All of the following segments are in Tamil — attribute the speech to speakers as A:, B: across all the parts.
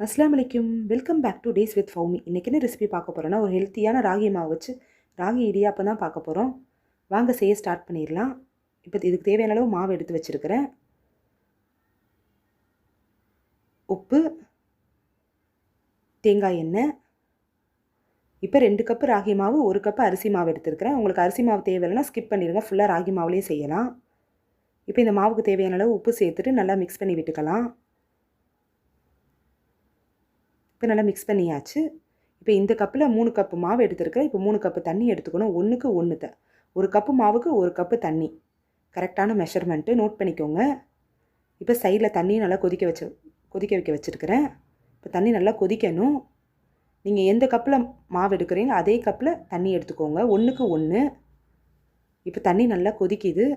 A: அஸ்ஸலாமு அலைக்கும். Welcome back to days with Faumi. இன்றைக்கி என்ன ரெசிபி பார்க்க போகிறோன்னா, ஒரு ஹெல்த்தியான ராகி மாவு வச்சு ராகி இடியாப்பம் தான் பார்க்க போகிறோம். வாங்க செய்ய ஸ்டார்ட் பண்ணிடலாம். இப்போ இதுக்கு தேவையான அளவு மாவு எடுத்து வச்சுருக்கிறேன். உப்பு, தேங்காய் எண்ணெய். இப்போ 2 கப்பு ராகி மாவு, 1 கப்பு அரிசி மாவு எடுத்துருக்கிறேன். உங்களுக்கு அரிசி மாவு தேவையில்லைன்னா ஸ்கிப் பண்ணிடுங்க, ஃபுல்லாக ராகி மாவுலேயே செய்யலாம். இப்போ இந்த மாவுக்கு தேவையான அளவு உப்பு சேர்த்துட்டு நல்லா மிக்ஸ் பண்ணி விட்டுக்கலாம். இப்போ நல்லா மிக்ஸ் பண்ணியாச்சு. இப்போ இந்த கப்பில் 3 கப்பு மாவு எடுத்துருக்கேன். இப்போ 3 கப்பு தண்ணி எடுத்துக்கணும். 1க்கு 1 1 கப்பு மாவுக்கு 1 கப்பு தண்ணி, கரெக்டான மெஷர்மெண்ட்டு நோட் பண்ணிக்கோங்க. இப்போ சைடில் தண்ணியை நல்லா கொதிக்க வைக்க வச்சுருக்கிறேன். இப்போ தண்ணி நல்லா கொதிக்கணும். நீங்கள் எந்த கப்பில் மாவு எடுக்கிறீங்களோ அதே கப்பில் தண்ணி எடுத்துக்கோங்க. 1க்கு 1. இப்போ தண்ணி நல்லா கொதிக்குது.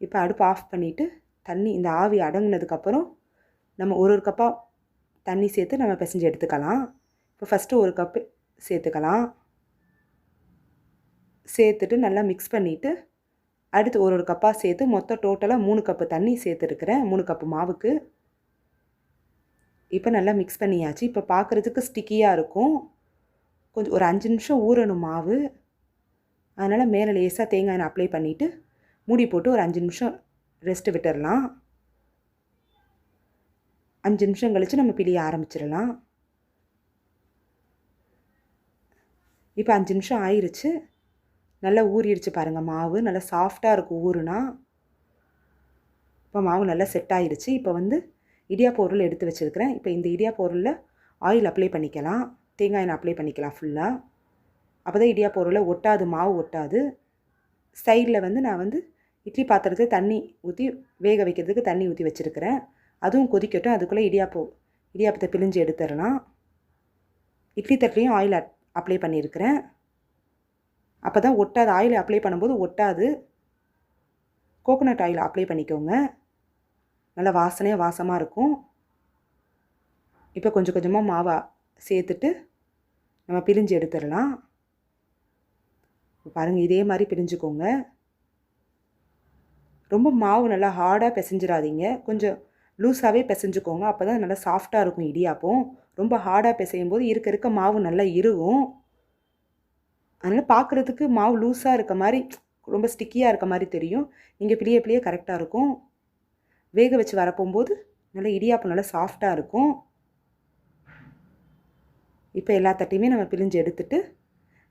A: இப்போ அடுப்பு ஆஃப் பண்ணிவிட்டு தண்ணி இந்த ஆவி அடங்கினதுக்கப்புறம் நம்ம ஒரு கப்பாக தண்ணி சேர்த்து நம்ம பிசைஞ்சு எடுத்துக்கலாம். இப்போ ஃபஸ்ட்டு 1 கப்பு சேர்த்துக்கலாம். சேர்த்துட்டு நல்லா மிக்ஸ் பண்ணிவிட்டு அடுத்து ஒரு கப்பாக சேர்த்து மொத்தம் டோட்டலாக 3 கப்பு தண்ணி சேர்த்துருக்குறேன் 3 கப்பு மாவுக்கு. இப்போ நல்லா மிக்ஸ் பண்ணியாச்சு. இப்போ பார்க்குறதுக்கு ஸ்டிக்கியாக இருக்கும். கொஞ்சம் ஒரு 5 நிமிஷம் ஊறணும் மாவு. அதனால் மேலே லேசாக தேங்காய் எண்ணெய் அப்ளை பண்ணிவிட்டு மூடி போட்டு ஒரு 5 நிமிஷம் ரெஸ்ட்டு விட்டுடலாம். 5 நிமிஷம் கழித்து நம்ம பிழிய ஆரம்பிச்சிடலாம். இப்போ 5 நிமிஷம் ஆயிடுச்சு. நல்லா ஊறிடுச்சு பாருங்கள் மாவு. நல்லா சாஃப்டாக இருக்கும் ஊறுனா. இப்போ மாவு நல்லா செட் ஆயிடுச்சு. இப்போ இடியாப்ப உருளை எடுத்து வச்சுருக்கிறேன். இப்போ இந்த இடியாப்ப உருளையில் ஆயில் அப்ளை பண்ணிக்கலாம். தேங்காய் எண்ணெய் அப்ளை பண்ணிக்கலாம் ஃபுல்லாக. அப்போ தான் இடியாப்ப உருளை ஒட்டாது, மாவு ஒட்டாது. சைடில் நான் இட்லி பாத்திரத்தை தண்ணி ஊற்றி வேக வைக்கிறதுக்கு தண்ணி ஊற்றி வச்சுருக்கிறேன். அதுவும் கொதிக்கட்டும். அதுக்குள்ளே இடியாப்பத்தை பிழிஞ்சு எடுத்துடலாம். இட்லி தட்டிலையும் ஆயில் அப்ளை பண்ணியிருக்கிறேன். அப்போ தான் ஒட்டாது. ஆயில் அப்ளை பண்ணும்போது ஒட்டாது. கோகோனட் ஆயில் அப்ளை பண்ணிக்கோங்க. நல்லா வாசமாக இருக்கும். இப்போ கொஞ்சம் கொஞ்சமாக மாவை சேர்த்துட்டு நம்ம பிழிஞ்சு எடுத்துடலாம். பாருங்கள், இதே மாதிரி பிழிஞ்சுக்கோங்க. ரொம்ப மாவு நல்லா ஹார்டாக பிசைஞ்சிடாதீங்க. கொஞ்சம் லூஸாகவே பிசைஞ்சுக்கோங்க. அப்போ தான் நல்லா சாஃப்டாக இருக்கும் இடியாப்பம். ரொம்ப ஹார்டாக பிசையும் போது இருக்க மாவு நல்லா இறுகும். அதனால் பார்க்குறதுக்கு மாவு லூஸாக இருக்க மாதிரி, ரொம்ப ஸ்டிக்கியாக இருக்க மாதிரி தெரியும். நீங்கள் பிழிய கரெக்டாக இருக்கும். வேக வச்சு வரப்போகும்போது நல்லா இடியாப்பம் நல்லா சாஃப்டாக இருக்கும். இப்போ எல்லா தட்டையுமே நம்ம பிழிஞ்சு எடுத்துட்டு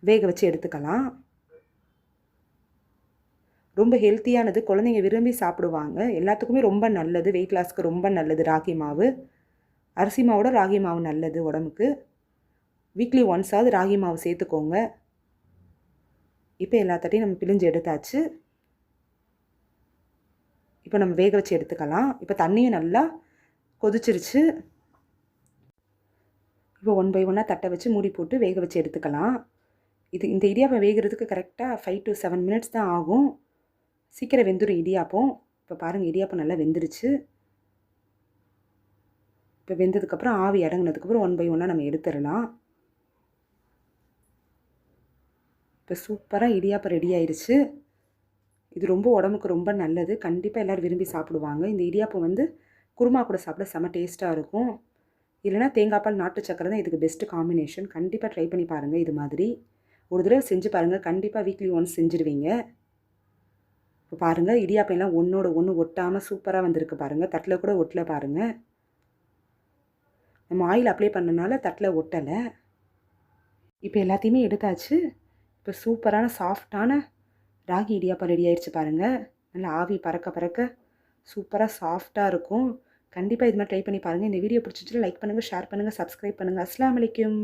A: வேக வச்சு எடுத்துக்கலாம். ரொம்ப ஹெல்த்தியானது, குழந்தைங்க விரும்பி சாப்பிடுவாங்க. எல்லாத்துக்குமே ரொம்ப நல்லது, வெயிட் லாஸ்க்கு ரொம்ப நல்லது ராகி மாவு. அரிசி மாவோட ராகி மாவு நல்லது உடம்புக்கு. வீக்லி ஒன்ஸாவது ராகி மாவு சேர்த்துக்கோங்க. இப்போ எல்லாத்தையும் நம்ம பிழிஞ்சு எடுத்தாச்சு. இப்போ நம்ம வேக வச்சு எடுத்துக்கலாம். இப்போ தண்ணியும் நல்லா கொதிச்சிருச்சு. இப்போ 1 பை 1 தட்டை வச்சு மூடி போட்டு வேக வச்சு எடுத்துக்கலாம். இந்த இடியாப்பம் வேகிறதுக்கு கரெக்டாக 5 to 7 மினிட்ஸ் தான் ஆகும். சீக்கிரம் வெந்துடும் இடியாப்பம். இப்போ பாருங்கள், இடியாப்பம் நல்லா வெந்துருச்சு. இப்போ வெந்ததுக்கப்புறம் ஆவி அடங்கினதுக்கப்புறம் 1 பை 1 நம்ம எடுத்துடலாம். இப்போ சூப்பராக இடியாப்பம் ரெடி ஆயிடுச்சு. இது ரொம்ப உடம்புக்கு ரொம்ப நல்லது. கண்டிப்பாக எல்லோரும் விரும்பி சாப்பிடுவாங்க. இந்த இடியாப்பம் குருமா கூட சாப்பிட செம்ம டேஸ்ட்டாக இருக்கும். இல்லைனா தேங்காய் பால் நாட்டு சக்கரை தான் இதுக்கு பெஸ்ட்டு காம்பினேஷன். கண்டிப்பாக ட்ரை பண்ணி பாருங்கள். இது மாதிரி ஒரு தடவை செஞ்சு பாருங்கள். கண்டிப்பாக வீக்லி ஒன்ஸ் செஞ்சுருவீங்க. இப்போ பாருங்கள், இடியாப்பம் எல்லாம் ஒன்றோட ஒன்று ஒட்டாமல் சூப்பராக வந்திருக்கு பாருங்கள். தட்டில் கூட ஒட்டலை பாருங்கள். நம்ம ஆயில் அப்ளை பண்ணனால தட்டில் ஒட்டலை. இப்போ எல்லாத்தையுமே எடுத்தாச்சு. இப்போ சூப்பரான சாஃப்டான ராகி இடியாப்பம் ரெடி ஆயிடுச்சு பாருங்கள். நல்லா ஆவி பறக்க சூப்பராக சாஃப்டாக இருக்கும். கண்டிப்பாக இது மாதிரி ட்ரை பண்ணி பாருங்கள். இந்த வீடியோ பிடிச்சிச்சுன்னா லைக் பண்ணுங்கள், ஷேர் பண்ணுங்கள், சப்ஸ்கிரைப் பண்ணுங்கள். அஸ்ஸலாமு அலைக்கும்.